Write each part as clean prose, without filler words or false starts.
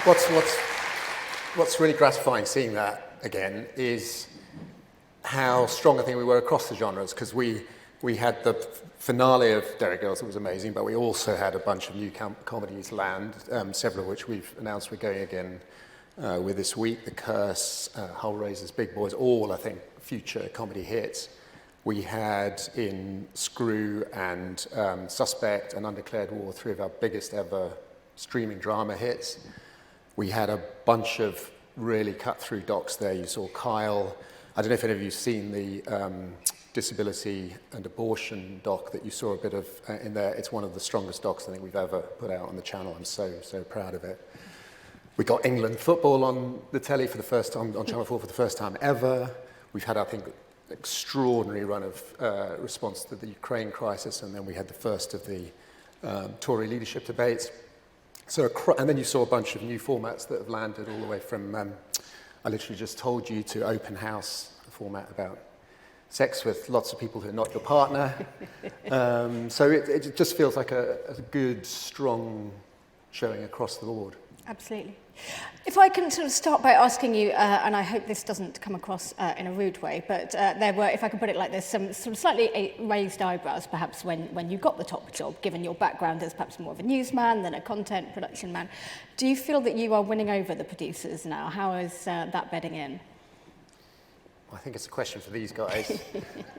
What's really gratifying seeing that again is how strong I think we were across the genres, because we had the finale of Derry Girls, it was amazing, but we also had a bunch of new comedies land, several of which we've announced we're going again with this week. The Curse, Hull Raisers, Big Boys, all I think future comedy hits. We had in Screw and Suspect and Undeclared War, three of our biggest ever streaming drama hits. We had a bunch of really cut-through docs there. You saw Kyle. I don't know if any of you have seen the disability and abortion doc that you saw a bit of in there. It's one of the strongest docs I think we've ever put out on the channel. I'm so proud of it. We got England football on the telly for the first time, on Channel 4 for the first time ever. We've had, I think, extraordinary run of response to the Ukraine crisis, and then we had the first of the Tory leadership debates. So, and then you saw a bunch of new formats that have landed all the way from, I literally just told you, to Open House, a format about sex with lots of people who are not your partner. So it just feels like a good, strong showing across the board. Absolutely. If I can sort of start by asking you, and I hope this doesn't come across in a rude way, but there were, if I can put it like this, some slightly raised eyebrows perhaps when you got the top job, given your background as perhaps more of a newsman than a content production man. Do you feel that you are winning over the producers now? How is that bedding in? I think it's a question for these guys.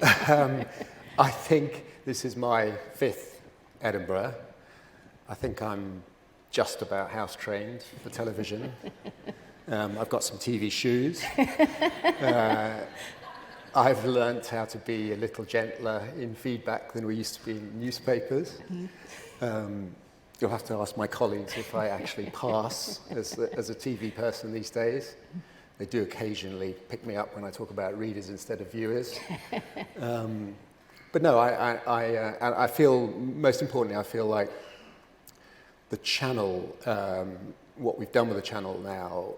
I think this is my 5th Edinburgh. I think I'm just about house trained for television. I've got some TV shoes. I've learnt how to be a little gentler in feedback than we used to be in newspapers. You'll have to ask my colleagues if I actually pass as a TV person these days. They do occasionally pick me up when I talk about readers instead of viewers. But no, I feel, most importantly, I feel like the channel, what we've done with the channel now,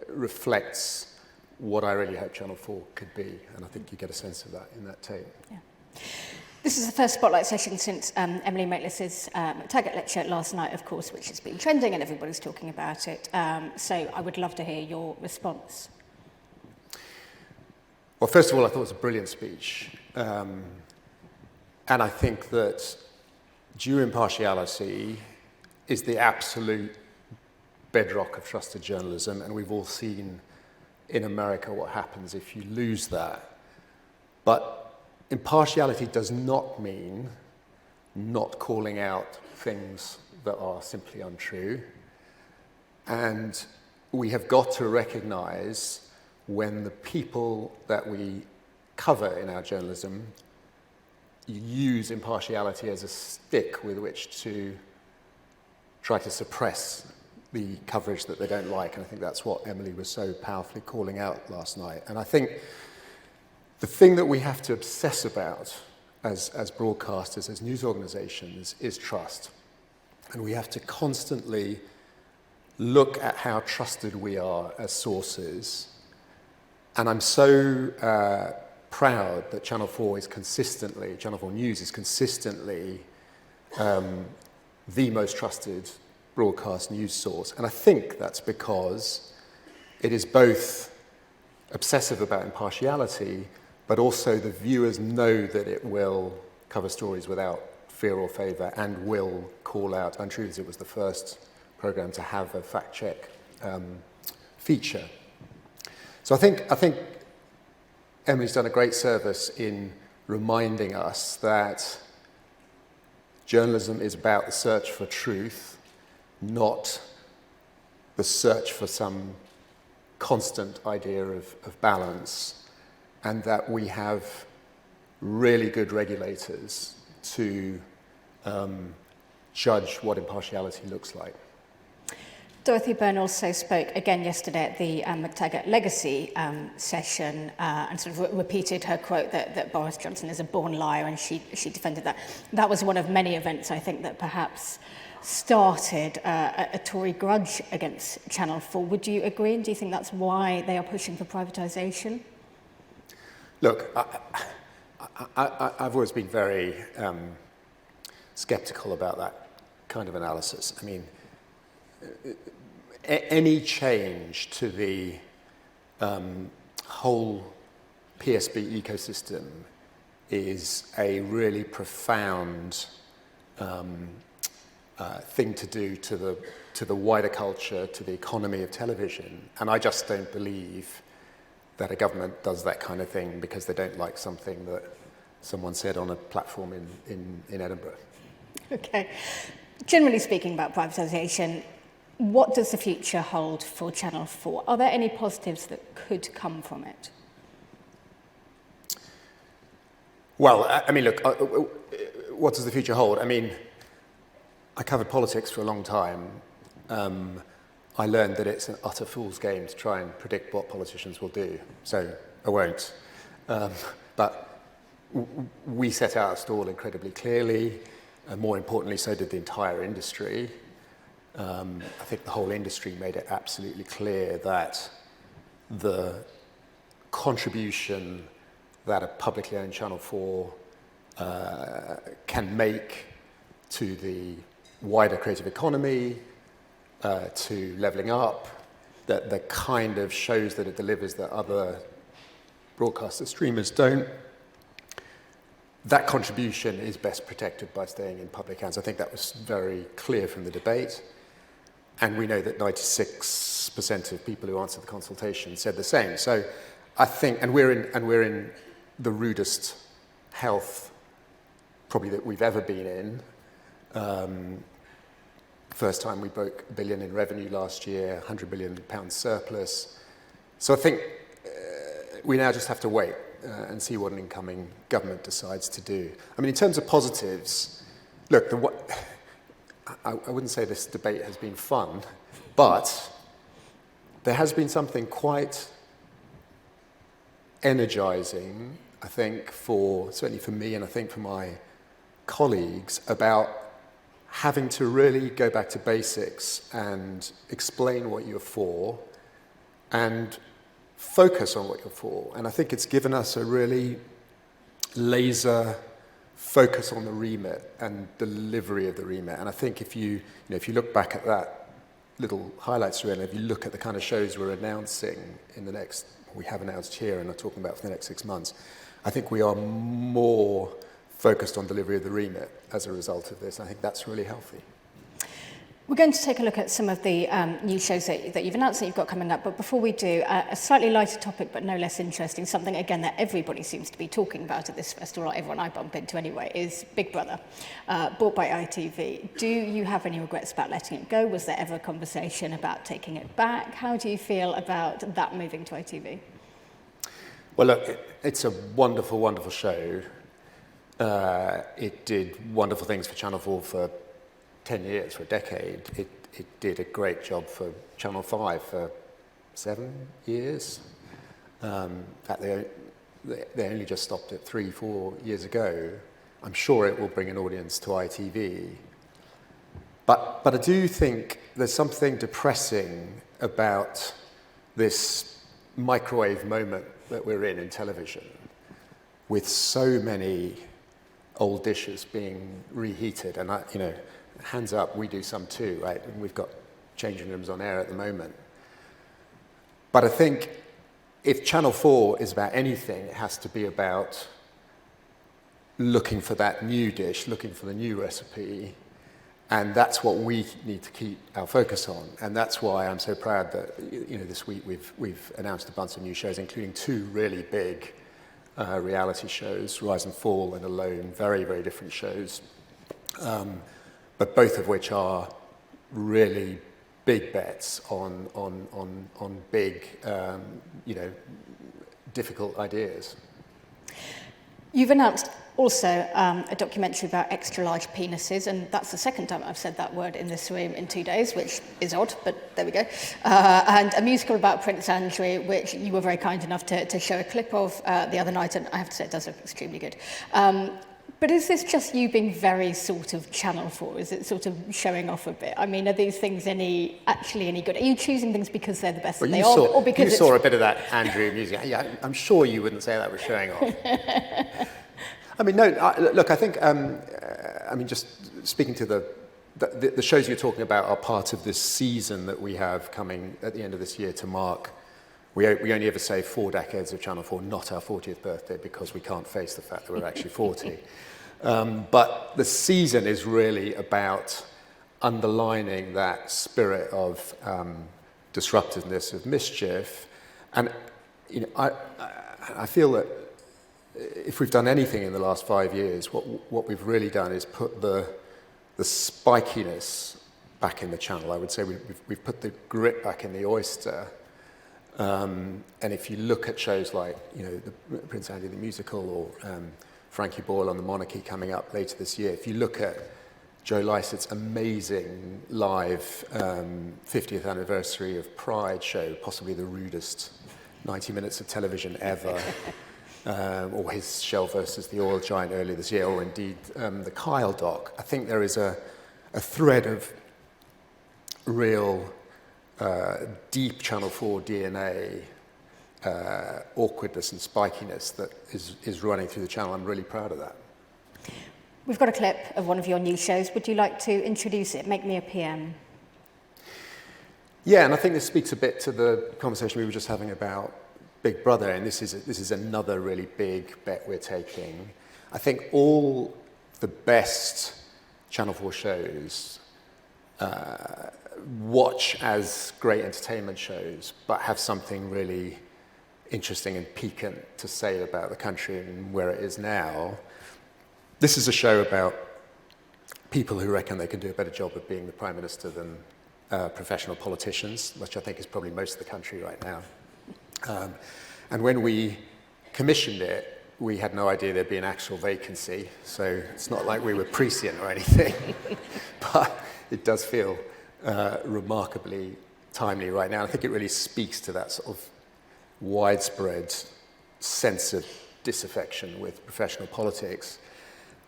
reflects what I really hope Channel 4 could be, and I think you get a sense of that in that tape. Yeah. This is the first Spotlight session since Emily Maitlis's McTaggart lecture last night, of course, which has been trending and everybody's talking about it. So I would love to hear your response. Well, first of all, I thought it was a brilliant speech. And I think that due impartiality is the absolute bedrock of trusted journalism, and we've all seen in America what happens if you lose that. But impartiality does not mean not calling out things that are simply untrue. And we have got to recognize when the people that we cover in our journalism use impartiality as a stick with which to try to suppress the coverage that they don't like. And I think that's what Emily was so powerfully calling out last night. And I think the thing that we have to obsess about as broadcasters, as news organizations, is trust. And we have to constantly look at how trusted we are as sources. And I'm so proud that Channel 4 is consistently, Channel 4 News is consistently the most trusted broadcast news source. And I think that's because it is both obsessive about impartiality, but also the viewers know that it will cover stories without fear or favour and will call out untruths. It was the first programme to have a fact check feature. So I think Emily's done a great service in reminding us that journalism is about the search for truth, not the search for some constant idea of balance, and that we have really good regulators to judge what impartiality looks like. Dorothy Byrne also spoke again yesterday at the McTaggart Legacy session and sort of repeated her quote that Boris Johnson is a born liar, and she defended that. That was one of many events, I think, that perhaps started a Tory grudge against Channel 4. Would you agree, and do you think that's why they are pushing for privatisation? Look, I've always been very sceptical about that kind of analysis. I mean, any change to the whole PSB ecosystem is a really profound thing to do to the wider culture, to the economy of television. And I just don't believe that a government does that kind of thing because they don't like something that someone said on a platform in Edinburgh. Okay. Generally speaking about privatisation, what does the future hold for Channel 4? Are there any positives that could come from it? Well, I mean, look, what does the future hold? I mean, I covered politics for a long time. I learned that it's an utter fool's game to try and predict what politicians will do, so I won't. But we set out our stall incredibly clearly, and more importantly, so did the entire industry. I think the whole industry made it absolutely clear that the contribution that a publicly owned Channel 4 can make to the wider creative economy, to levelling up, that the kind of shows that it delivers that other broadcaster streamers don't, that contribution is best protected by staying in public hands. I think that was very clear from the debate. And we know that 96% of people who answered the consultation said the same. So I think, and we're in the rudest health probably that we've ever been in. First time we broke $1 billion in revenue last year, £100 million surplus. So I think we now just have to wait and see what an incoming government decides to do. I mean, in terms of positives, look, I wouldn't say this debate has been fun, but there has been something quite energizing, I think, certainly for me and I think for my colleagues, about having to really go back to basics and explain what you're for and focus on what you're for. And I think it's given us a really laser focus on the remit and delivery of the remit. And I think if you look back at that little highlights reel, if you look at the kind of shows we're announcing we have announced here and are talking about for the next 6 months, I think we are more focused on delivery of the remit as a result of this. I think that's really healthy. We're going to take a look at some of the new shows that you've announced that you've got coming up. But before we do, a slightly lighter topic, but no less interesting, something, again, that everybody seems to be talking about at this festival, or everyone I bump into anyway, is Big Brother, bought by ITV. Do you have any regrets about letting it go? Was there ever a conversation about taking it back? How do you feel about that moving to ITV? Well, look, it's a wonderful, wonderful show. It did wonderful things for Channel 4 for 10 years, for a decade. It did a great job for Channel 5 for 7 years. In fact, they only just stopped it 3-4 years ago. I'm sure it will bring an audience to ITV. But I do think there's something depressing about this microwave moment that we're in television, with so many old dishes being reheated. And hands up, we do some too, right? And we've got changing rooms on air at the moment. But I think if Channel 4 is about anything, it has to be about looking for that new dish, looking for the new recipe. And that's what we need to keep our focus on. And that's why I'm so proud that this week we've announced a bunch of new shows, including 2 really big reality shows, Rise and Fall and Alone, very, very different shows. But both of which are really big bets on big, difficult ideas. You've announced also a documentary about extra-large penises, and that's the second time I've said that word in this room in 2 days, which is odd, but there we go. And a musical about Prince Andrew, which you were very kind enough to show a clip of the other night, and I have to say it does look extremely good. But is this just you being very sort of Channel 4? Is it sort of showing off a bit? I mean, are these things actually any good? Are you choosing things because they're the best that they are? Or because you saw a bit of that Andrew music. Yeah, I'm sure you wouldn't say that was showing off. I mean, no, look, I think, just speaking to the the shows you're talking about are part of this season that we have coming at the end of this year to mark. We only ever say 4 decades of Channel 4, not our 40th birthday, because we can't face the fact that we're actually 40. But the season is really about underlining that spirit of disruptiveness, of mischief. And I feel that if we've done anything in the last 5 years, what we've really done is put the spikiness back in the channel. I would say we've put the grit back in the oyster. And if you look at shows like, the Prince Andy the Musical, or Frankie Boyle on the Monarchy coming up later this year, if you look at Joe Lycett's amazing live 50th anniversary of Pride show, possibly the rudest 90 minutes of television ever, or his Shell versus the Oil Giant earlier this year, or indeed the Kyle doc, I think there is a thread of real deep Channel 4 DNA, awkwardness and spikiness that is running through the channel. I'm really proud of that. We've got a clip of one of your new shows. Would you like to introduce it? Make Me a PM. Yeah, and I think this speaks a bit to the conversation we were just having about Big Brother, and this is another really big bet we're taking. I think all the best Channel 4 shows watch as great entertainment shows, but have something really interesting and piquant to say about the country and where it is now. This is a show about people who reckon they can do a better job of being the Prime Minister than professional politicians, which I think is probably most of the country right now. And when we commissioned it, we had no idea there'd be an actual vacancy, so it's not like we were prescient or anything, but it does feel remarkably timely right now. I think it really speaks to that sort of widespread sense of disaffection with professional politics.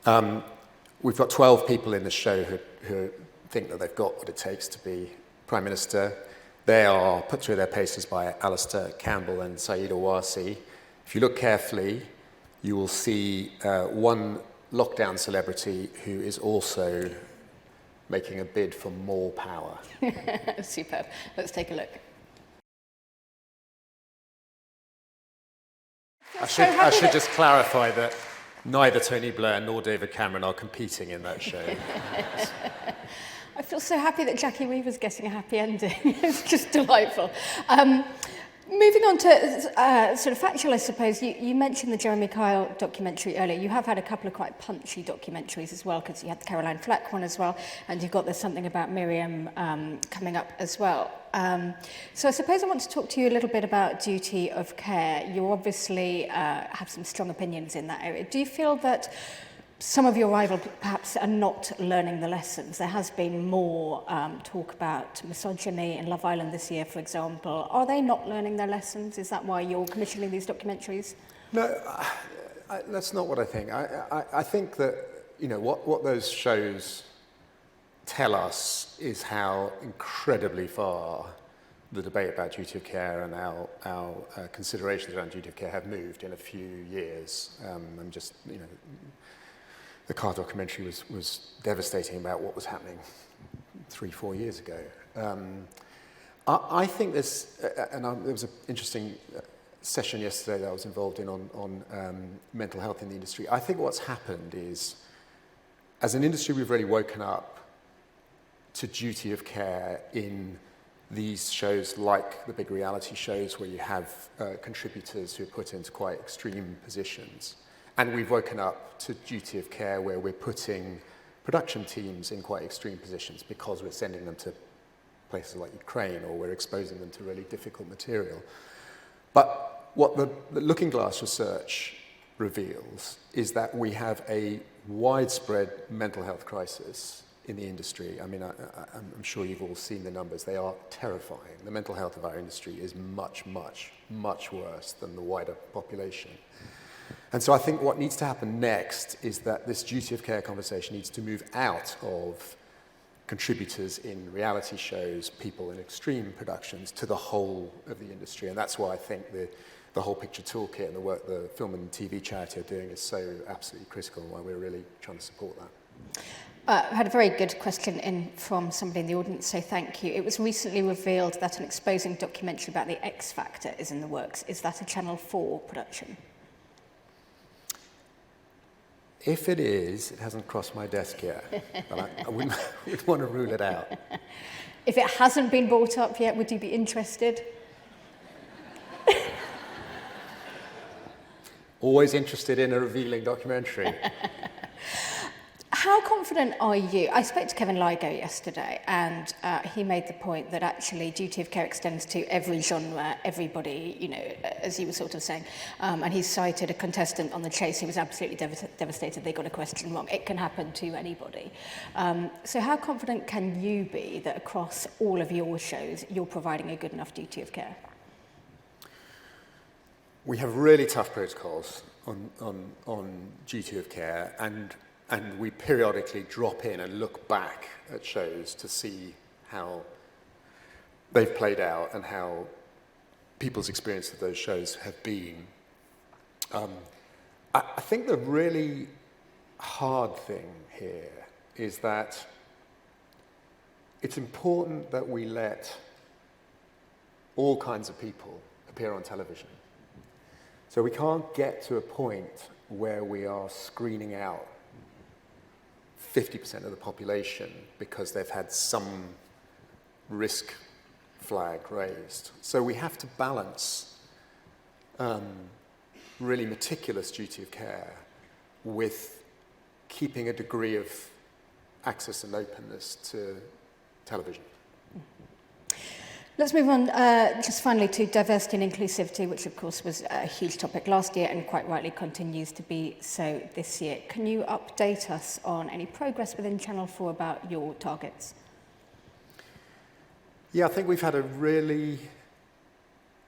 We've got 12 people in the show who think that they've got what it takes to be Prime Minister. They are put through their paces by Alistair Campbell and Saeed Owasi. If you look carefully, you will see one lockdown celebrity who is also making a bid for more power. Superb. Let's take a look. I should just clarify that neither Tony Blair nor David Cameron are competing in that show. I feel so happy that Jackie Weaver's getting a happy ending. It's just delightful. Moving on to sort of factual, I suppose, you mentioned the Jeremy Kyle documentary earlier. You have had a couple of quite punchy documentaries as well, because you had the Caroline Flack one as well, and you've got There's Something About Miriam coming up as well. So I suppose I want to talk to you a little bit about duty of care. You obviously have some strong opinions in that area. Do you feel that some of your rivals perhaps are not learning the lessons? There has been more talk about misogyny in Love Island this year, for example. Are they not learning their lessons? Is that why you're commissioning these documentaries? No, that's not what I think. I think that, what those shows tell us is how incredibly far the debate about duty of care and our considerations around duty of care have moved in a few years. I'm just, the Karl documentary was devastating about what was happening 3-4 years ago. I think there's, there was an interesting session yesterday that I was involved in on mental health in the industry. I think what's happened is, as an industry, we've really woken up to duty of care in these shows like the big reality shows where you have contributors who are put into quite extreme positions. And we've woken up to duty of care where we're putting production teams in quite extreme positions because we're sending them to places like Ukraine, or we're exposing them to really difficult material. But what the Looking Glass research reveals is that we have a widespread mental health crisis in the industry. I mean, I'm sure you've all seen the numbers. They are terrifying. The mental health of our industry is much, much, much worse than the wider population. And so I think what needs to happen next is that this duty of care conversation needs to move out of contributors in reality shows, people in extreme productions, to the whole of the industry. And that's why I think the whole picture toolkit and the work the film and TV charity are doing is so absolutely critical, and why we're really trying to support that. I had a very good question in from somebody in the audience, so thank you. It was recently revealed that an exposing documentary about the X Factor is in the works. Is that a Channel 4 production? If it is, it hasn't crossed my desk yet, but I wouldn't want to rule it out. If it hasn't been brought up yet, would you be interested? Always interested in a revealing documentary. How confident are you? I spoke to Kevin Ligo yesterday, and he made the point that actually duty of care extends to every genre, everybody, you know, as you were sort of saying. And he cited a contestant on The Chase who was absolutely devastated they got a question wrong. It can happen to anybody. So how confident can you be that across all of your shows, you're providing a good enough duty of care? We have really tough protocols on duty of care, and we periodically drop in and look back at shows to see how they've played out and how people's experience of those shows have been. I think the really hard thing here is that it's important that we let all kinds of people appear on television. So we can't get to a point where we are screening out 50% of the population because they've had some risk flag raised. So we have to balance really meticulous duty of care with keeping a degree of access and openness to television. Let's move on just finally to diversity and inclusivity, which of course was a huge topic last year and quite rightly continues to be so this year. Can you update us on any progress within Channel 4 about your targets? Yeah, I think we've had a really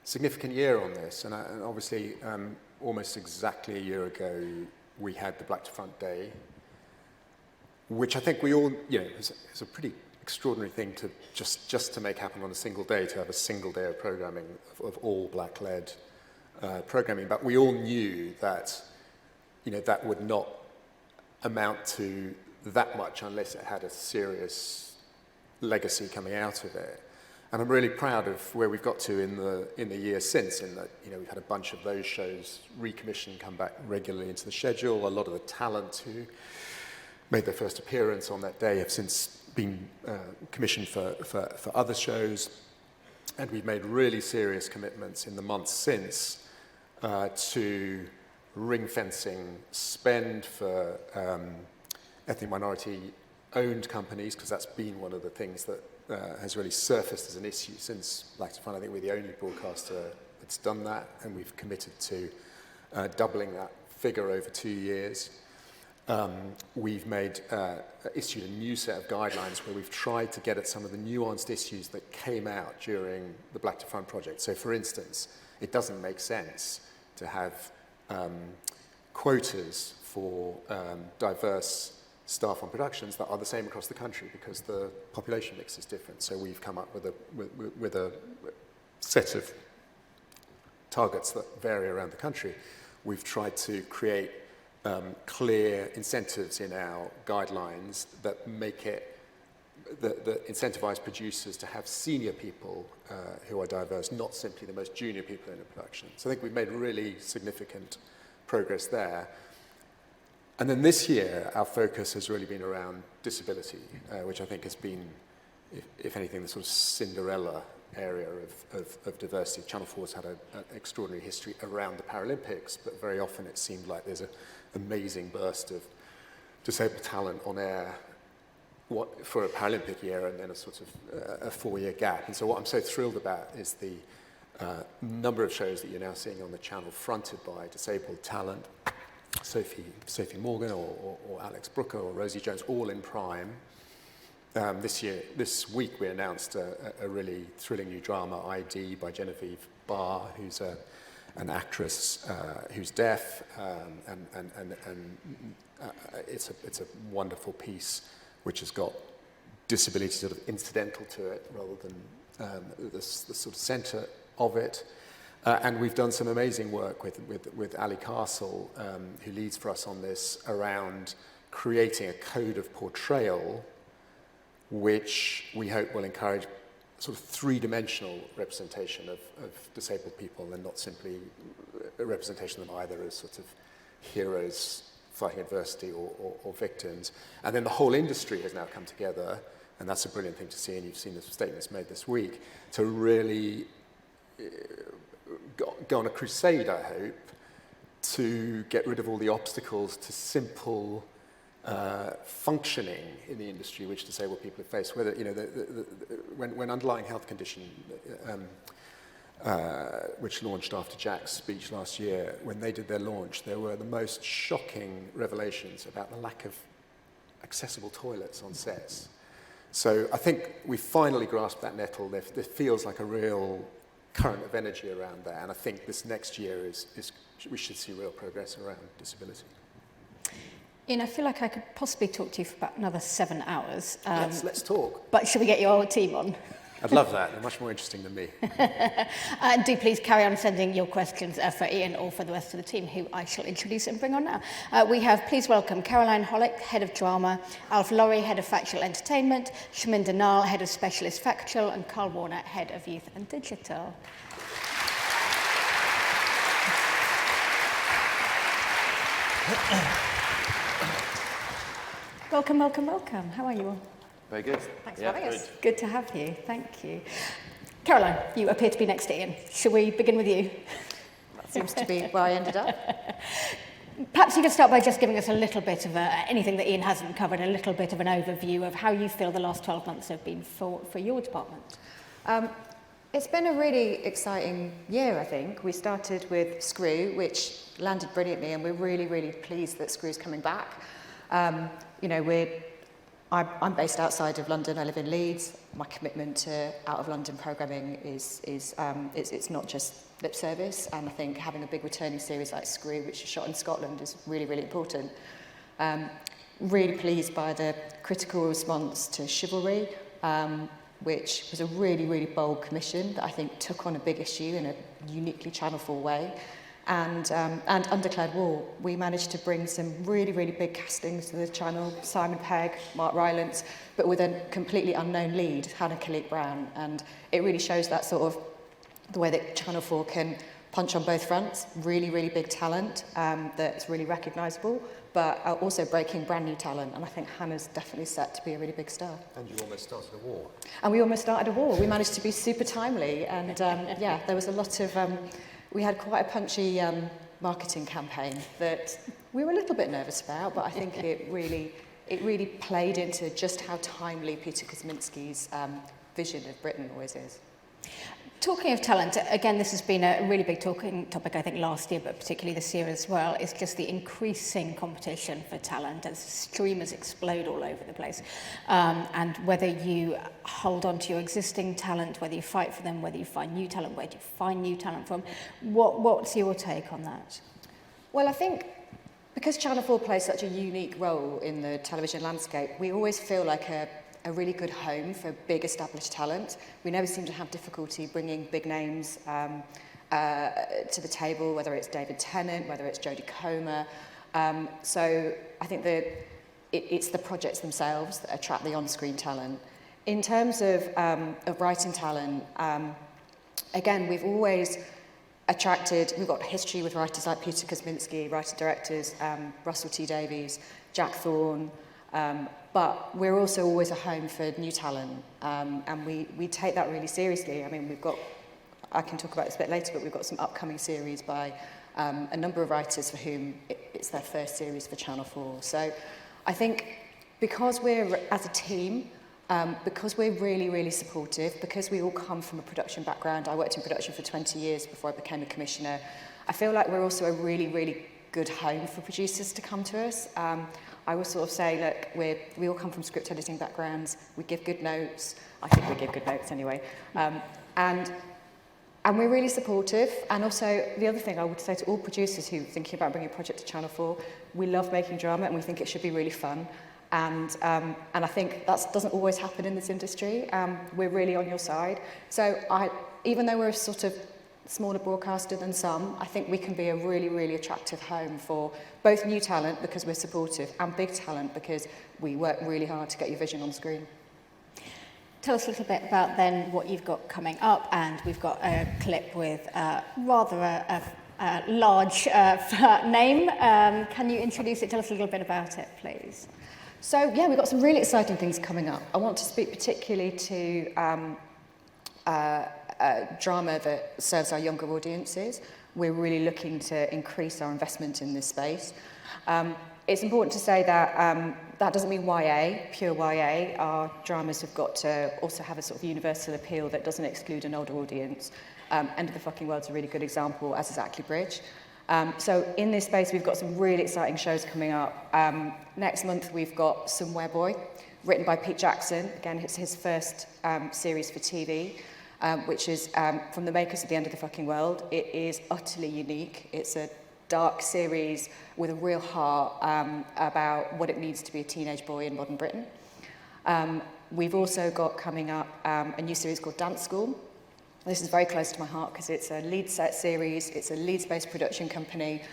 significant year on this, and obviously almost exactly a year ago we had the Black to Front Day, which I think we all, you know, is a pretty extraordinary thing to just to make happen on a single day, to have a single day of programming of all black-led programming. But we all knew that, you know, that would not amount to that much unless it had a serious legacy coming out of it. And I'm really proud of where we've got to in the year since, in that, you know, we've had a bunch of those shows recommissioned, come back regularly into the schedule. A lot of the talent who made their first appearance on that day have since been commissioned for other shows, and we've made really serious commitments in the months since to ring-fencing spend for ethnic minority-owned companies, because that's been one of the things that has really surfaced as an issue since Black to Front. I think we're the only broadcaster that's done that, and we've committed to doubling that figure over 2 years. We've issued a new set of guidelines where we've tried to get at some of the nuanced issues that came out during the Black to Front project. So, for instance, it doesn't make sense to have quotas for diverse staff on productions that are the same across the country because the population mix is different. So we've come up with a set of targets that vary around the country. We've tried to create clear incentives in our guidelines that make it, that incentivize producers to have senior people who are diverse, not simply the most junior people in a production. So I think we've made really significant progress there. And then this year, our focus has really been around disability, which I think has been, if anything, the sort of Cinderella area of diversity. Channel 4's had an extraordinary history around the Paralympics, but very often it seemed like there's an amazing burst of disabled talent on air for a Paralympic year and then a sort of a 4-year gap. And so what I'm so thrilled about is the number of shows that you're now seeing on the channel fronted by disabled talent, Sophie Morgan or Alex Brooker or Rosie Jones, all in prime. This week we announced a really thrilling new drama, ID, by Genevieve Barr, who's an actress who's deaf, and it's a wonderful piece which has got disability sort of incidental to it rather than the sort of centre of it. And we've done some amazing work with Ali Castle, who leads for us on this, around creating a code of portrayal which we hope will encourage sort of three-dimensional representation of disabled people, and not simply a representation of them either as sort of heroes fighting adversity or victims. And then the whole industry has now come together, and that's a brilliant thing to see, and you've seen the statements made this week, to really go on a crusade, I hope, to get rid of all the obstacles to simple functioning in the industry which disabled people have faced. Whether, when underlying health condition, which launched after Jack's speech last year, when they did their launch, there were the most shocking revelations about the lack of accessible toilets on sets. So I think we finally grasped that nettle. There feels like a real current of energy around that, and I think this next year we should see real progress around disability. Ian, I feel like I could possibly talk to you for about another 7 hours. Let's talk. But should we get your team on? I'd love that. They're much more interesting than me. And do please carry on sending your questions for Ian or for the rest of the team, who I shall introduce and bring on now. We have, please welcome Caroline Hollick, Head of Drama, Lawrie, Head of Factual Entertainment, Shiminder, Nahal, Head of Specialist Factual, and Karl Warner, Head of Youth and Digital. Welcome, welcome, welcome. How are you all? Very good. Thanks for having us. Good to have you. Thank you. Caroline, you appear to be next to Ian. Shall we begin with you? That seems to be where I ended up. Perhaps you could start by just giving us a little bit of anything that Ian hasn't covered, a little bit of an overview of how you feel the last 12 months have been for your department. It's been a really exciting year, I think. We started with Screw, which landed brilliantly, and we're really, really pleased that Screw's coming back. I'm based outside of London. I live in Leeds. My commitment to out-of-London programming it's not just lip service, and I think having a big returning series like Screw, which is shot in Scotland, is really, really important. Really pleased by the critical response to Chivalry, which was a really, really bold commission that I think took on a big issue in a uniquely Channel 4 way. And Undeclared War, we managed to bring some really, really big castings to the channel, Simon Pegg, Mark Rylance, but with a completely unknown lead, Hannah Kalik-Brown. And it really shows that sort of the way that Channel 4 can punch on both fronts, really, really big talent that's really recognisable, but also breaking brand new talent. And I think Hannah's definitely set to be a really big star. And you almost started a war. And we almost started a war. We managed to be super timely. And there was a lot of... we had quite a punchy marketing campaign that we were a little bit nervous about, but I think it really played into just how timely Peter Kosminski's vision of Britain always is. Talking of talent, again, this has been a really big talking topic, I think, last year, but particularly this year as well, is just the increasing competition for talent as streamers explode all over the place. And whether you hold on to your existing talent, whether you fight for them, whether you find new talent, where do you find new talent from? What's your take on that? Well, I think because Channel 4 plays such a unique role in the television landscape, we always feel like a really good home for big established talent. We never seem to have difficulty bringing big names to the table, whether it's David Tennant, whether it's Jodie Comer. So I think that it's the projects themselves that attract the on-screen talent. In terms of writing talent, again, we've always we've got history with writers like Peter Kosminski, writer-directors, Russell T Davies, Jack Thorne, but we're also always a home for new talent, and we take that really seriously. I mean, I can talk about this a bit later, but we've got some upcoming series by a number of writers for whom it's their first series for Channel 4. So I think because we're, as a team, because we're really, really supportive, because we all come from a production background. I worked in production for 20 years before I became a commissioner. I feel like we're also a really, really good home for producers to come to us. I will sort of say, look, we all come from script editing backgrounds. We give good notes. I think we give good notes anyway. And we're really supportive. And also, the other thing I would say to all producers who are thinking about bringing a project to Channel 4, we love making drama and we think it should be really fun. And I think that doesn't always happen in this industry. We're really on your side. So even though we're sort of smaller broadcaster than some, I think we can be a really, really attractive home for both new talent because we're supportive and big talent because we work really hard to get your vision on screen. Tell us a little bit about then what you've got coming up, and we've got a clip with rather a large name. Can you introduce it? Tell us a little bit about it, please. So yeah, we've got some really exciting things coming up. I want to speak particularly to drama that serves our younger audiences. We're really looking to increase our investment in this space. It's important to say that that doesn't mean YA, pure YA. Our dramas have got to also have a sort of universal appeal that doesn't exclude an older audience. End of the Fucking World's a really good example, as is Ackley Bridge. So in this space, we've got some really exciting shows coming up. Next month, we've got Somewhere Boy, written by Pete Jackson. Again, it's his first series for TV, which is from the makers of The End of the Fucking World. It is utterly unique. It's a dark series with a real heart about what it means to be a teenage boy in modern Britain. We've also got coming up a new series called Dance School. This is very close to my heart because it's a Leeds set series. It's a Leeds-based production company.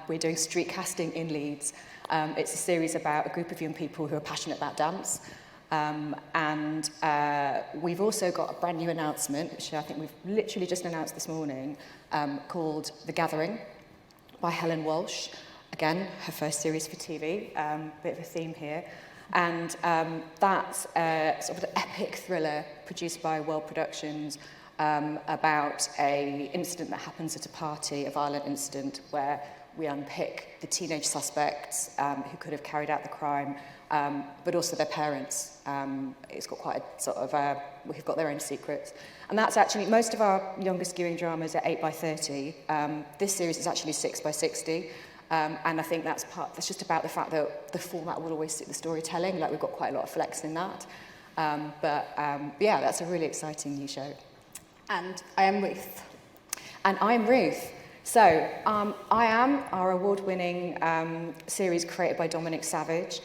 We're doing street casting in Leeds. It's a series about a group of young people who are passionate about dance. And we've also got a brand new announcement, which I think we've literally just announced this morning, called The Gathering by Helen Walsh. Again, her first series for TV, bit of a theme here. And that's sort of an epic thriller produced by World Productions about an incident that happens at a party, a violent incident, where we unpick the teenage suspects who could have carried out the crime, but also their parents. It's got quite a sort of, we've got their own secrets. And that's actually, most of our younger skewing dramas are 8 by 30. This series is actually 6 by 60. And I think that's just about the fact that the format will always suit the storytelling. Like, we've got quite a lot of flex in that. Yeah, that's a really exciting new show. And I am Ruth. And I'm Ruth. So, I Am, our award-winning series created by Dominic Savage.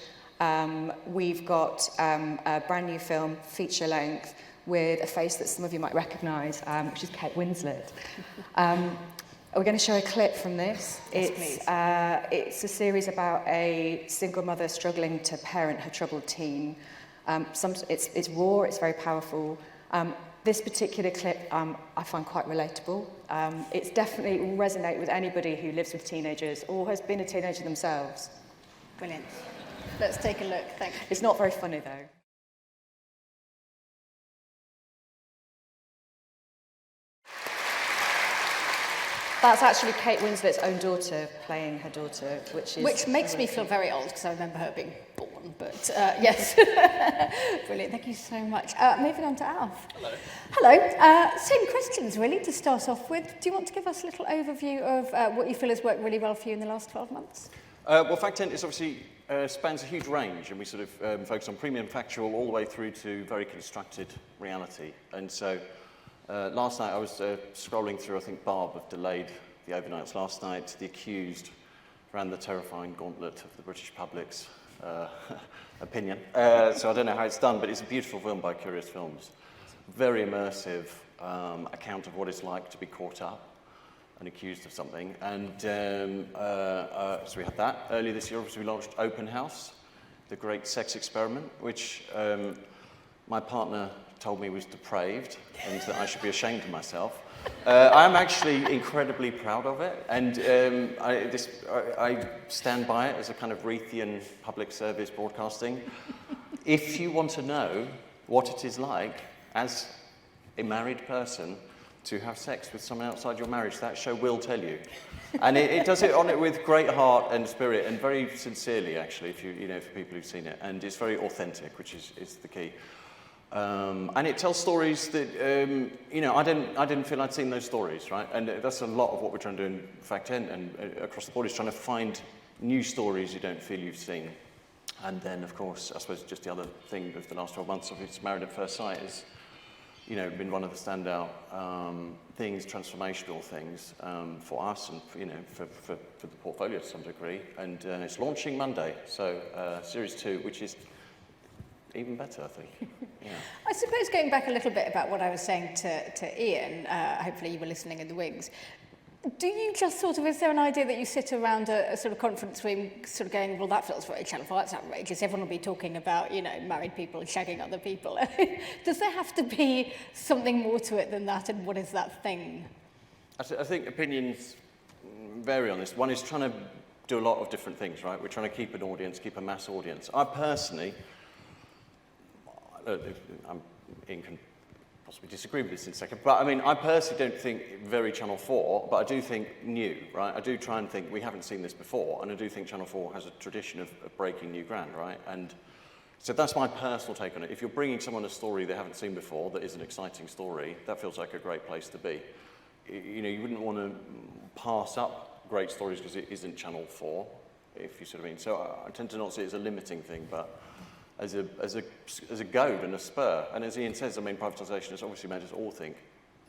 We've got a brand new film, feature-length, with a face that some of you might recognise, which is Kate Winslet. We're going to show a clip from this. Yes, It's a series about a single mother struggling to parent her troubled teen. It's raw, it's very powerful. This particular clip I find quite relatable. It's definitely will resonate with anybody who lives with teenagers or has been a teenager themselves. Brilliant. Let's take a look. Thank you. It's not very funny, though. That's actually Kate Winslet's own daughter playing her daughter, which makes me feel very old because I remember her being born. But yes, brilliant. Thank you so much. Moving on to Alf. Hello. Hello. Same questions really to start off with. Do you want to give us a little overview of what you feel has worked really well for you in the last 12 months? Well, Fact is obviously spans a huge range, and we sort of focus on premium factual all the way through to very constructed reality. And so last night I was scrolling through, I think Barb have delayed the overnights last night. The Accused ran the terrifying gauntlet of the British public's opinion. So I don't know how it's done, but it's a beautiful film by Curious Films. Very immersive account of what it's like to be caught up and accused of something. And so we had that. Earlier this year, obviously, we launched Open House, the great sex experiment, which my partner told me was depraved and that I should be ashamed of myself. I'm actually incredibly proud of it, and I stand by it as a kind of Reithian public service broadcasting. If you want to know what it is like as a married person to have sex with someone outside your marriage, that show will tell you. And it does it on it with great heart and spirit, and very sincerely, actually, if you know, for people who've seen it. And it's very authentic, which is the key. And it tells stories that, you know, I didn't feel I'd seen those stories, right? And that's a lot of what we're trying to do in Fact 10 and across the board, is trying to find new stories you don't feel you've seen. And then, of course, I suppose just the other thing of the last 12 months of it's Married at First Sight is, you know, been one of the standout things, transformational things for us and, you know, for the portfolio to some degree. And it's launching Monday, so Series 2, which is even better, I think. Yeah. I suppose going back a little bit about what I was saying to Ian, hopefully you were listening in the wings, do you just sort of, is there an idea that you sit around a sort of conference room sort of going, well, that feels very Channel 4, that's outrageous, everyone will be talking about, you know, married people shagging other people. Does there have to be something more to it than that, and what is that thing? I think opinions vary on this. One is trying to do a lot of different things, right? We're trying to keep an audience, keep a mass audience. I personally, Ian can possibly disagree with this in a second, but I mean, I personally don't think very Channel 4, but I do think new, right? I do try and think we haven't seen this before, and I do think Channel 4 has a tradition of breaking new ground, right? And so that's my personal take on it. If you're bringing someone a story they haven't seen before, that is an exciting story, that feels like a great place to be. You know, you wouldn't want to pass up great stories because it isn't Channel 4, if you sort of mean. So I tend to not see it as a limiting thing, but as a goad and a spur. And as Ian says, I mean, privatisation has obviously made us all think,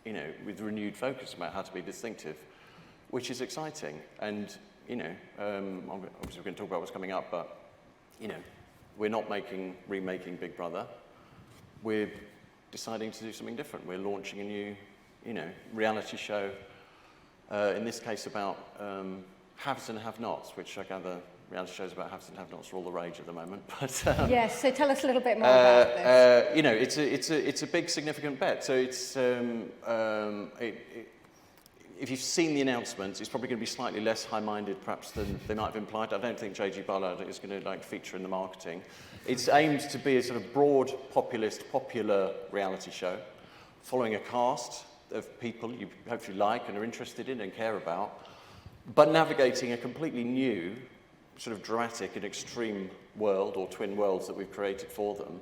you know, with renewed focus about how to be distinctive, which is exciting. And, you know, obviously we're going to talk about what's coming up, but, you know, we're not remaking Big Brother. We're deciding to do something different. We're launching a new, you know, reality show, in this case about haves and have-nots, which I gather reality shows about haves and have-nots are all the rage at the moment. But yes, so tell us a little bit more about this. You know, it's a big significant bet. So it's if you've seen the announcements, it's probably going to be slightly less high-minded, perhaps, than they might have implied. I don't think J.G. Ballard is going to like feature in the marketing. It's aimed to be a sort of broad, populist, popular reality show, following a cast of people you hopefully like and are interested in and care about, but navigating a completely new, sort of dramatic and extreme world, or twin worlds that we've created for them.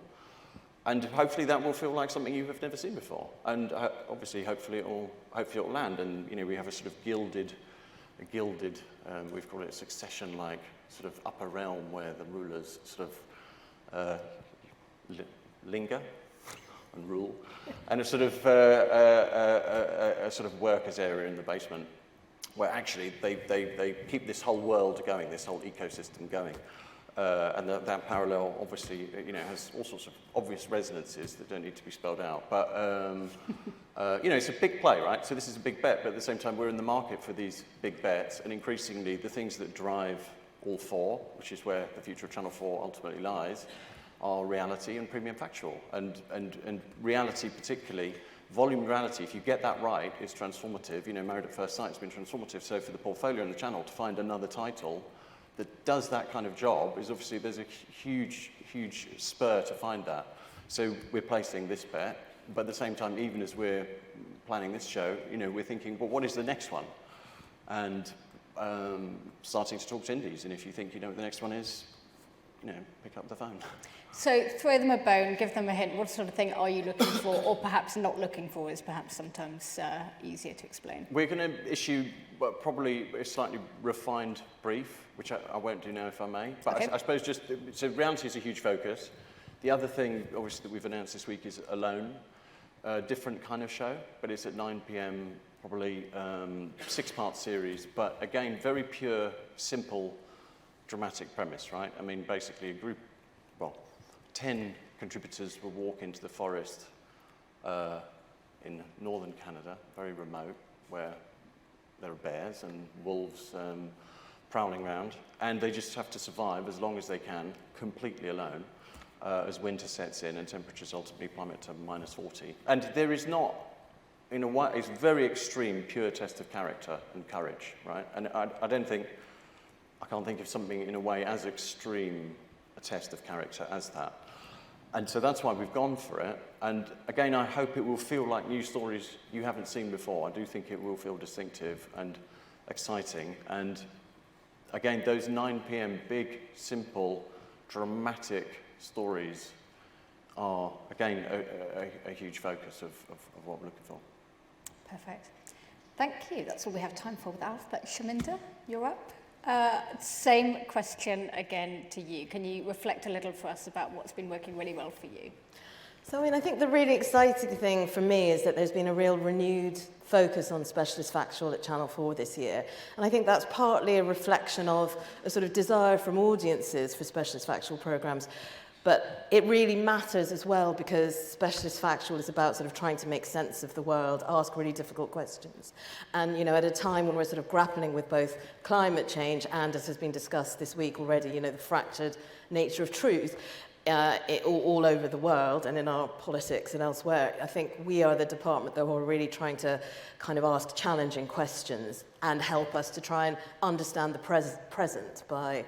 And hopefully that will feel like something you have never seen before. And obviously, hopefully it'll land. And, you know, we have a sort of gilded, we've called it a succession-like sort of upper realm where the rulers sort of linger and rule, and a sort of workers area in the basement, where actually they keep this whole world going, this whole ecosystem going, and that parallel obviously, you know, has all sorts of obvious resonances that don't need to be spelled out. But you know, it's a big play, right? So this is a big bet, but at the same time, we're in the market for these big bets, and increasingly the things that drive all four, which is where the future of Channel 4 ultimately lies, are reality and premium factual. And reality particularly, volume reality, if you get that right, is transformative. You know, Married at First Sight has been transformative. So for the portfolio and the channel to find another title that does that kind of job is obviously, there's a huge spur to find that. So we're placing this bet, but at the same time, even as we're planning this show, you know, we're thinking, well, what is the next one? And starting to talk to indies. And if you think you know what the next one is, you know, pick up the phone. So throw them a bone, give them a hint. What sort of thing are you looking for, or perhaps not looking for is perhaps sometimes easier to explain? We're going to issue probably a slightly refined brief, which I won't do now if I may. But okay. I suppose just, so reality is a huge focus. The other thing, obviously, that we've announced this week is Alone, a different kind of show, but it's at 9 p.m, probably 6-part series, but again, very pure, simple, dramatic premise, right? I mean, basically a group, 10 contributors will walk into the forest in northern Canada, very remote, where there are bears and wolves prowling around, and they just have to survive as long as they can, completely alone, as winter sets in and temperatures ultimately plummet to -40. And there is not, in a way, it's a very extreme, pure test of character and courage, right? And I can't think of something in a way as extreme a test of character as that. And so that's why we've gone for it. And again, I hope it will feel like new stories you haven't seen before. I do think it will feel distinctive and exciting. And again, those 9 p.m. big, simple, dramatic stories are, again, a huge focus of what we're looking for. Perfect. Thank you. That's all we have time for with Alphabet. Shiminder, you're up. Same question again to you. Can you reflect a little for us about what's been working really well for you? So, I mean, I think the really exciting thing for me is that there's been a real renewed focus on specialist factual at Channel 4 this year. And I think that's partly a reflection of a sort of desire from audiences for specialist factual programmes. But it really matters as well because specialist factual is about sort of trying to make sense of the world, ask really difficult questions. And, you know, at a time when we're sort of grappling with both climate change and, as has been discussed this week already, you know, the fractured nature of truth, all over the world and in our politics and elsewhere, I think we are the department that are really trying to kind of ask challenging questions and help us to try and understand the present by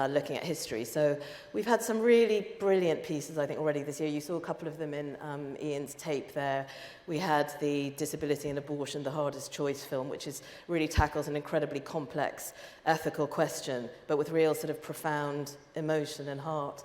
looking at history. So we've had some really brilliant pieces, I think, already this year. You saw a couple of them in Ian's tape there. We had the Disability and Abortion, the Hardest Choice film, which really tackles an incredibly complex ethical question, but with real sort of profound emotion and heart.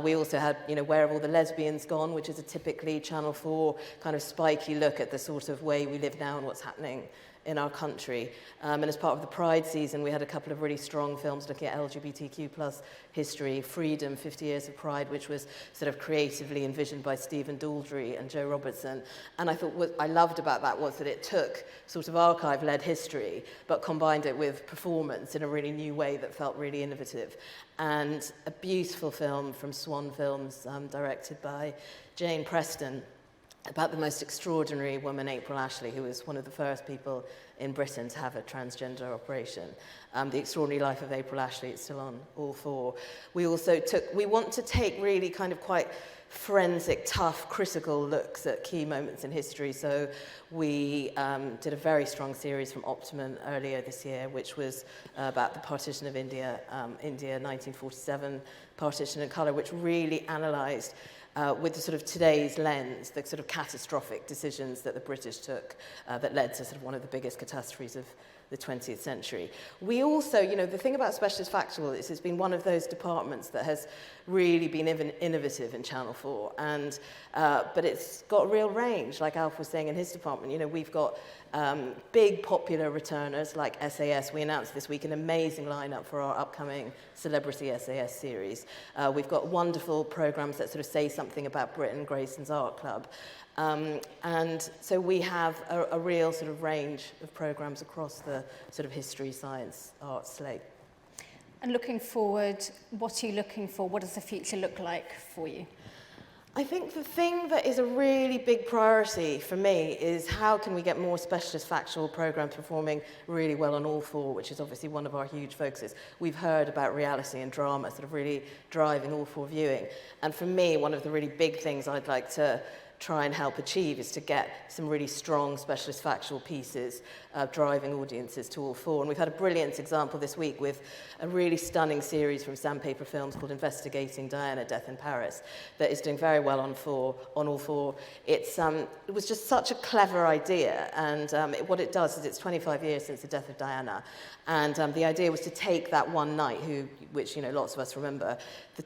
We also had, you know, Where Have All the Lesbians Gone, which is a typically Channel 4 kind of spiky look at the sort of way we live now and what's happening in our country. And as part of the Pride season, we had a couple of really strong films looking at LGBTQ plus history, Freedom, 50 Years of Pride, which was sort of creatively envisioned by Stephen Daldry and Joe Robertson. And I thought what I loved about that was that it took sort of archive-led history, but combined it with performance in a really new way that felt really innovative. And a beautiful film from Swan Films, directed by Jane Preston, about the most extraordinary woman, April Ashley, who was one of the first people in Britain to have a transgender operation. The Extraordinary Life of April Ashley, it's still on All 4. We want to take really kind of quite forensic, tough, critical looks at key moments in history. So we did a very strong series from Optimum earlier this year, which was about the partition of India, 1947, partition and colour, which really analysed with the sort of today's lens, the sort of catastrophic decisions that the British took that led to sort of one of the biggest catastrophes of the 20th century. We also, you know, the thing about Specialist Factual is it's been one of those departments that has really been innovative in Channel 4, and but it's got a real range, like Alf was saying in his department. You know, we've got big popular returners like SAS. We announced this week an amazing lineup for our upcoming Celebrity SAS series. We've got wonderful programs that sort of say something about Britain, Grayson's Art Club. And so we have a real sort of range of programs across the sort of history, science, art slate. And looking forward, what are you looking for? What does the future look like for you? I think the thing that is a really big priority for me is how can we get more specialist factual programs performing really well on All 4, which is obviously one of our huge focuses. We've heard about reality and drama sort of really driving All 4 viewing. And for me, one of the really big things I'd like to try and help achieve is to get some really strong specialist factual pieces driving audiences to All 4. And we've had a brilliant example this week with a really stunning series from Sandpaper Films called Investigating Diana, Death in Paris, that is doing very well on All 4. It was just such a clever idea, and what it does is it's 25 years since the death of Diana, and the idea was to take that one night, which, you know, lots of us remember,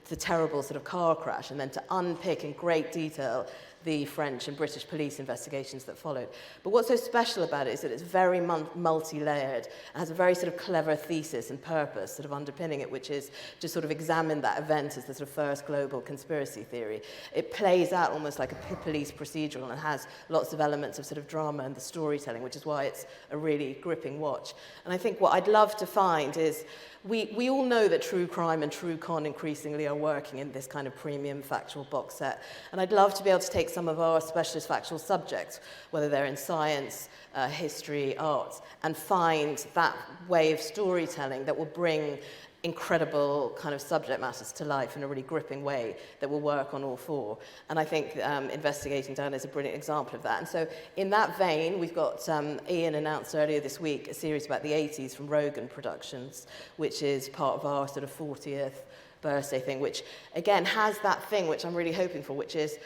the terrible sort of car crash, and then to unpick in great detail the French and British police investigations that followed. But what's so special about it is that it's very multi-layered and has a very sort of clever thesis and purpose sort of underpinning it, which is to sort of examine that event as the sort of first global conspiracy theory. It plays out almost like a police procedural and has lots of elements of sort of drama and the storytelling, which is why it's a really gripping watch. And I think what I'd love to find is we all know that true crime and true con increasingly are working in this kind of premium factual box set. And I'd love to be able to take some of our specialist factual subjects, whether they're in science, history, arts, and find that way of storytelling that will bring incredible kind of subject matters to life in a really gripping way that will work on All 4. And I think Investigating Diana is a brilliant example of that. And so in that vein, we've got Ian announced earlier this week a series about the 80s from Rogan Productions, which is part of our sort of 40th birthday thing, which again has that thing which I'm really hoping for, which is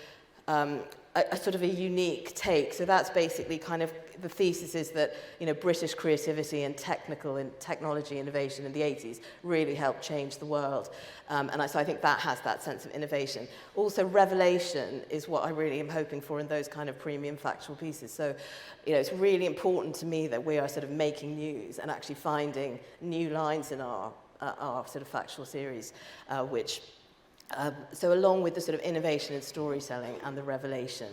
a sort of a unique take. So that's basically kind of the thesis is that, you know, British creativity and technology innovation in the 80s really helped change the world. So I think that has that sense of innovation. Also, revelation is what I really am hoping for in those kind of premium factual pieces. So, you know, it's really important to me that we are sort of making news and actually finding new lines in our sort of factual series, which So along with the sort of innovation in storytelling and the revelation,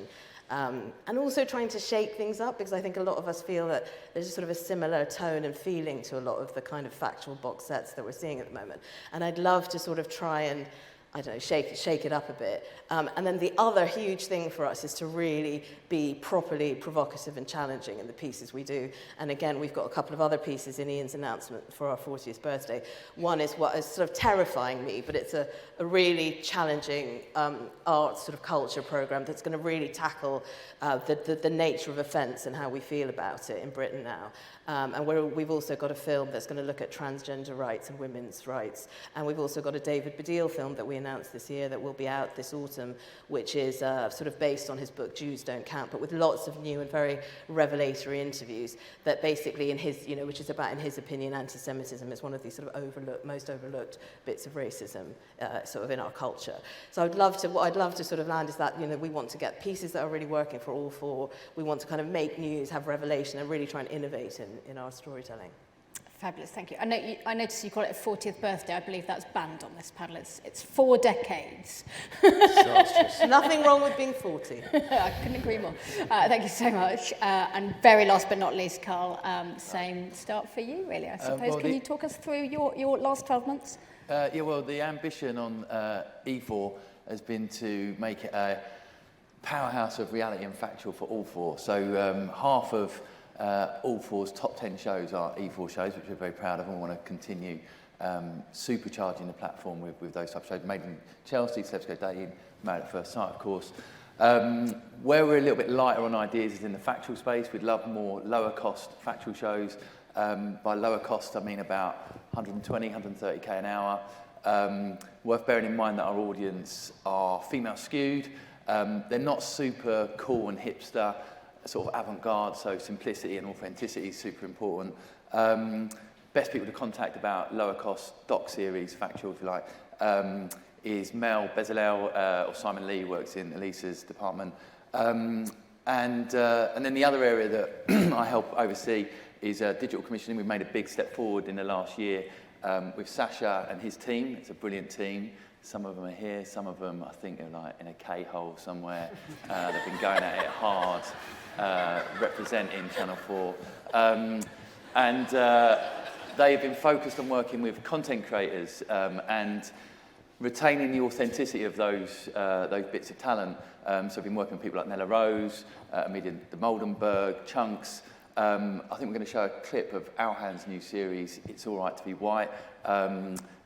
and also trying to shake things up, because I think a lot of us feel that there's a sort of a similar tone and feeling to a lot of the kind of factual box sets that we're seeing at the moment. And I'd love to sort of try and, I don't know, shake it up a bit. And then the other huge thing for us is to really be properly provocative and challenging in the pieces we do. And again, we've got a couple of other pieces in Ian's announcement for our 40th birthday. One is what is sort of terrifying me, but it's a really challenging art sort of culture program that's going to really tackle the nature of offence and how we feel about it in Britain now. And we've also got a film that's going to look at transgender rights and women's rights. And we've also got a David Baddiel film that we announced this year that will be out this autumn, which is sort of based on his book Jews Don't Count, but with lots of new and very revelatory interviews that basically in his, you know, which is about, in his opinion, anti-Semitism is one of these sort of most overlooked bits of racism sort of in our culture. So what I'd love to sort of land is that, you know, we want to get pieces that are really working for all four. We want to kind of make news, have revelation, and really try and innovate in our storytelling. Fabulous, thank you. I noticed you call it a 40th birthday. I believe that's banned on this panel. It's 4 decades. Nothing wrong with being 40. I couldn't agree more. Thank you so much. And very last but not least, Karl, same start for you, really, I suppose. Can you talk us through your last 12 months? Yeah, well, the ambition on E4 has been to make it a powerhouse of reality and factual for all four. So half of all four's top 10 shows are E4 shows, which we're very proud of, and we want to continue supercharging the platform with those types of shows. Made in Chelsea, Celebs Go Dating, Married at First Sight, of course. Where we're a little bit lighter on ideas is in the factual space. We'd love more lower cost factual shows. By lower cost, I mean about 120, 130k an hour. Worth bearing in mind that our audience are female skewed. They're not super cool and hipster, sort of avant-garde, so simplicity and authenticity is super important. Best people to contact about lower cost doc series, factual if you like, is Mel Bezalel or Simon Lee, works in Elisa's department. And then the other area that I help oversee is digital commissioning. We've made a big step forward in the last year with Sasha and his team. It's a brilliant team. Some of them are here, some of them I think are like in a K-hole somewhere. They've been going at it hard, representing Channel 4. They've been focused on working with content creators and retaining the authenticity of those bits of talent. So I've been working with people like Nella Rose, Amelia de Moldenberg, Chunks. I think we're going to show a clip of Alhan's new series, It's All Right to Be White.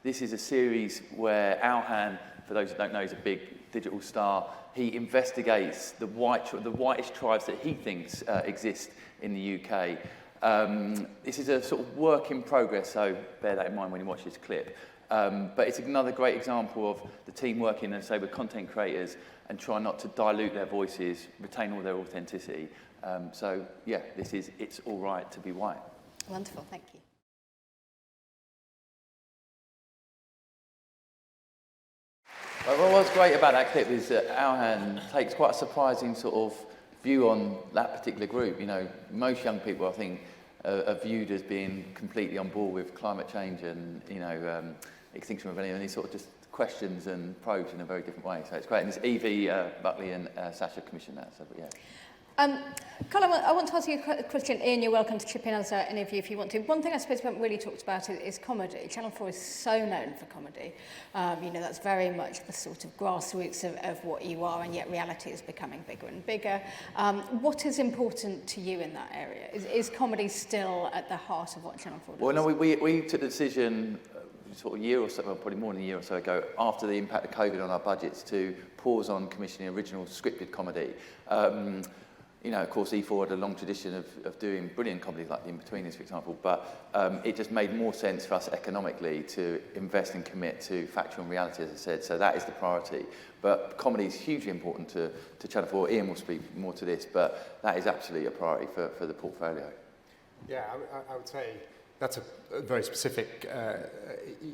This is a series where Alhan, for those who don't know, is a big digital star. He investigates the whitish tribes that he thinks exist in the UK. This is a sort of work in progress, so bear that in mind when you watch this clip. But it's another great example of the team working, as I say, with content creators and trying not to dilute their voices, retain all their authenticity. So, yeah, this is It's All Right to Be White. Wonderful, thank you. Well, what's great about that clip is that Alhan takes quite a surprising sort of view on that particular group. You know, most young people, I think, are viewed as being completely on board with climate change and, you know, Extinction Rebellion, and he sort of just questions and probes in a very different way. So it's great. And it's Evie Buckley and Sasha commissioned that. So yeah. Karl, I want to ask you a question. Ian, you're welcome to chip in as any of you if you want to. One thing I suppose we haven't really talked about is comedy. Channel 4 is so known for comedy. You know, that's very much the sort of grassroots of what you are, and yet reality is becoming bigger and bigger. What is important to you in that area? Is comedy still at the heart of what Channel 4 does? Well, no, we took the decision sort of a year or so, well, probably more than a year or so ago, after the impact of COVID on our budgets, to pause on commissioning original scripted comedy. You know, of course, E4 had a long tradition of doing brilliant comedy like The In-Betweeners, for example, but it just made more sense for us economically to invest and commit to factual and reality, as I said, so that is the priority. But comedy is hugely important to Channel 4. Ian will speak more to this, but that is absolutely a priority for the portfolio. Yeah, I would say that's a very specific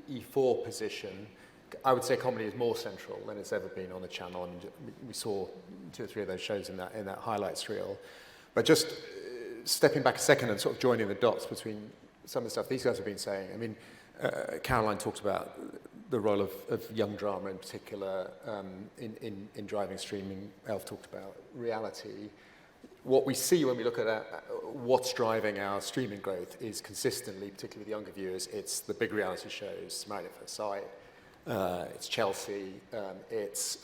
E4 position. I would say comedy is more central than it's ever been on the channel, and we saw 2 or 3 of those shows in that highlights reel. But just stepping back a second and sort of joining the dots between some of the stuff these guys have been saying. I mean, Caroline talked about the role of young drama in particular in driving streaming. Elf talked about reality. What we see when we look at what's driving our streaming growth is consistently, particularly with younger viewers, it's the big reality shows, Married at First Sight, it's Chelsea, it's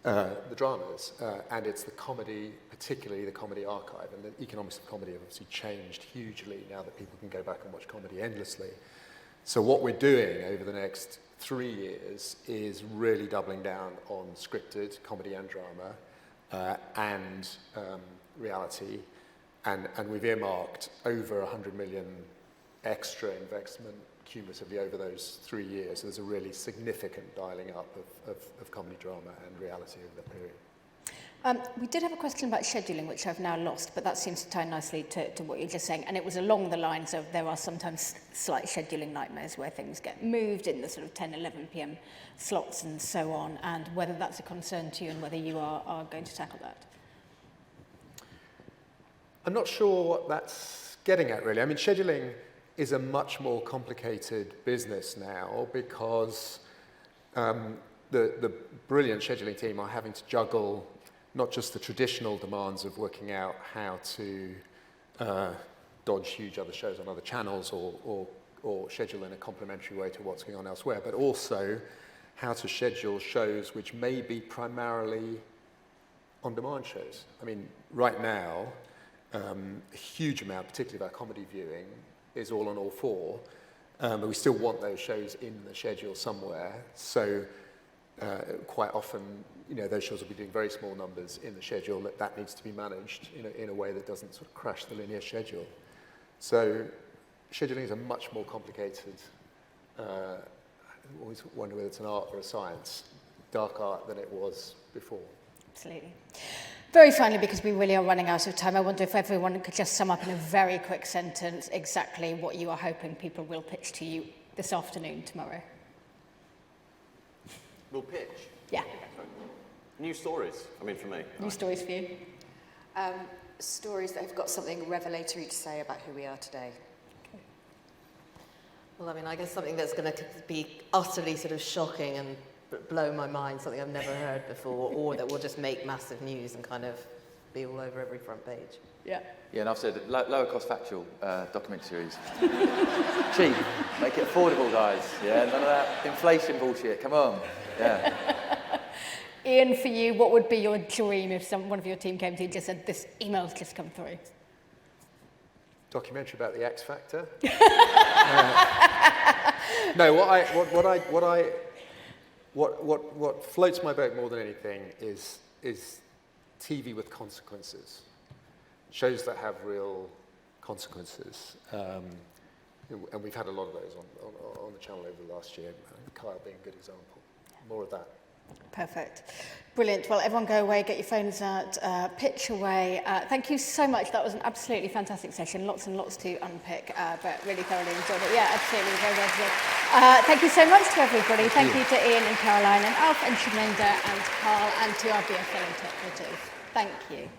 the dramas, and it's the comedy, particularly the comedy archive. And the economics of comedy have obviously changed hugely now that people can go back and watch comedy endlessly. So what we're doing over the next 3 years is really doubling down on scripted comedy and drama and reality. And we've earmarked over 100 million extra investment cumulatively over those 3 years. So there's a really significant dialing up of comedy, drama and reality over that period. We did have a question about scheduling, which I've now lost, but that seems to tie nicely to what you're just saying. And it was along the lines of there are sometimes slight scheduling nightmares where things get moved in the sort of 10, 11 p.m. slots and so on, and whether that's a concern to you and whether you are going to tackle that. I'm not sure what that's getting at, really. I mean, scheduling is a much more complicated business now because the brilliant scheduling team are having to juggle not just the traditional demands of working out how to dodge huge other shows on other channels or schedule in a complementary way to what's going on elsewhere, but also how to schedule shows which may be primarily on-demand shows. I mean, right now, a huge amount, particularly of our comedy viewing, is all on All 4, but we still want those shows in the schedule somewhere. So quite often, you know, those shows will be doing very small numbers in the schedule. That needs to be managed in a way that doesn't sort of crash the linear schedule. So scheduling is a much more complicated, I always wonder whether it's an art or a science, dark art than it was before. Absolutely. Very finally, because we really are running out of time, I wonder if everyone could just sum up in a very quick sentence exactly what you are hoping people will pitch to you this afternoon, tomorrow. We'll pitch? Yeah. New stories, I mean, for me. New stories for you? Stories that have got something revelatory to say about who we are today. Okay. Well, I mean, I guess something that's going to be utterly sort of shocking and blow my mind, something I've never heard before, or that will just make massive news and kind of be all over every front page. Yeah. Yeah, and I've said lower cost factual documentary series. Cheap, make it affordable, guys. Yeah, none of that inflation bullshit. Come on. Yeah. Ian, for you, what would be your dream if one of your team came to you and just said, this email's just come through? Documentary about the X Factor. No, what floats my boat more than anything is TV with consequences. Shows that have real consequences. And we've had a lot of those on the channel over the last year, Karl being a good example. More of that. Perfect. Brilliant. Well, everyone go away, get your phones out, pitch away. Thank you so much. That was an absolutely fantastic session. Lots and lots to unpick, but really thoroughly enjoyed it. Yeah, absolutely. Very well done. Thank you so much to everybody. Thank you to Ian and Caroline and Alf and Shiminder and Karl and to our BFL interpreters. Thank you.